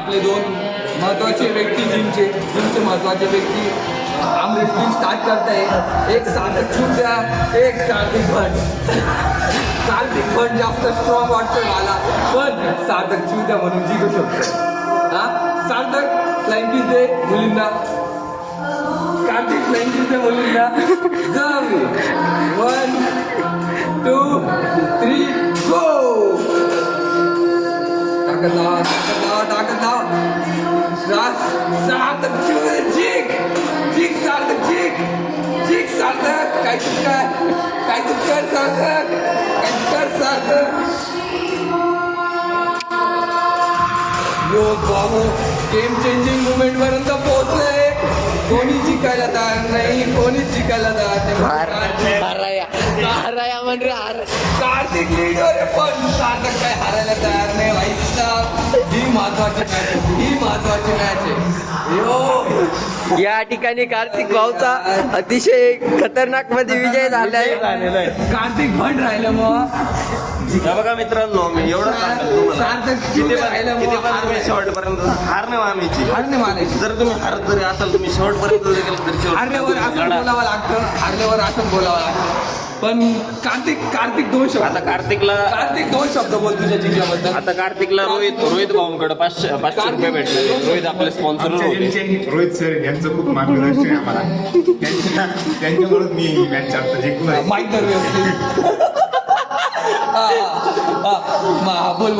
आपले दोन महत्त्वाचे व्यक्ती जिमचे महत्त्वाचे व्यक्ती आमरेस्लिंग स्टार्ट करताय. एक सार्थक चुंद्या, एक कार्तिक भट. कार्तिक भट जास्त स्ट्रॉंग वाटतोय मला, पण सार्थक चुंद्या म्हणून जिंकू शकतो. हा सार्थक फ्लँकीज दे मुलींना, कार्तिक फ्लँकीज दे मुलींना. जम 1 2 3 गो. ताकद लावा, ताकद लावा, ताकद लावा. सार्थक चुंद्या जिंक, जिंक सार्थक, जिंक, जिंक सार्थक. काय तू कर सार्थक, काय तू कर सार्थक. यो बाबू गेम चेंजिंग मुवमेंट पर्यंत पोहोचले. कोणी जिंकायला तयार नाही, कोणीच जिंकायला तयार नाही. कार्तिक लीडर पण सार्थक काय हारायला तयार नाही. ही महत्वाची मॅच आहे, ही महत्वाची मॅच आहे. यो या ठिकाणी कार्तिक भाऊचा अतिशय खतरनाक मध्ये विजय झालाय. कार्तिक भट राहिलं मग. बघा मित्रांनो, मी एवढं सांगतो तुम्हाला, सार्थक किती पण तुम्ही शेवटपर्यंत हार नाही मानायची. हार नाही मानायची. जर तुम्ही हारत जरी असाल, तुम्ही शेवटपर्यंत जरी गेलं तरी शेवट हारल्यावर असं बोलावं लागतं, हारल्यावर असं बोलावं लागतं. पण कार्तिक 2 शब्द. आता कार्तिक 2 शब्द बोल तुझ्या जिंकल्याबद्दल. आता कार्तिकला रोहित भाऊंकडे 500 रुपये भेटले. रोहित आपले स्पॉन्सर होते. रोहित सर यांचं खूप मार्गदर्शन आहे आम्हाला. त्यांच्याकडून मी ही मॅच आता जिंकलोय. माईक दर व्यवस्थित. बोल.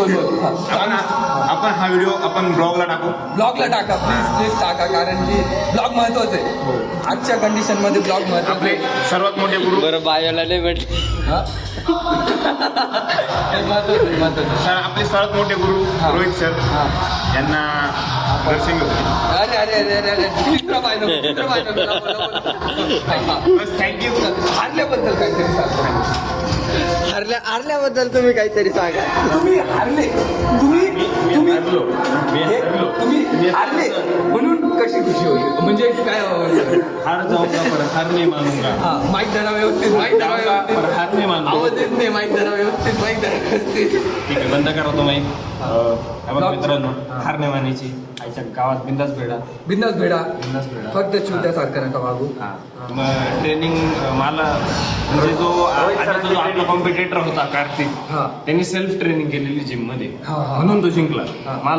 आपण हा व्हिडिओ आपण ब्लॉगला टाकू. ब्लॉगला टाका, प्लीज टाका, कारण की ब्लॉग महत्वाचं आहे. आजच्या कंडिशन मध्ये ब्लॉग महत्वाचं आपले आहे. सर्वात मोठे गुरु बरं बायोला नाही भेटले. महत्वाचं. सर, आपले सर्वात मोठे गुरु रोहित सर यांना दर्शन घेऊ. अरे थँक्यू. हारल्याबद्दल काहीतरी सांगा. हारल्याबद्दल तुम्ही काहीतरी सांगा. तुम्ही हारले, तुम्ही हारले म्हणून कशी खुशी होईल, म्हणजे काय हार जाऊंगा पर हार नाही मानूंगा. माईक धरा व्यवस्थित, माईक धरा व्यवस्थित. हार नाही मानूंगा. आवाज येत नाही. माईक धरा व्यवस्थित, माईक धरा व्यवस्थित. ठीक आहे, बंद करा तो माईक. मित्रांनो, हार नाही मानायची. आईच्या गावात बिंदास भेटा. बिंदास भेडा, फक्त चुट्यासारखं नका वागू. मग ट्रेनिंग मला म्हणजे जो आपला कॉम्पिटिटर होता कार्तिक, हा. त्यांनी सेल्फ ट्रेनिंग केलेली जिम मध्ये, हा. म्हणून तो जिंकला. मला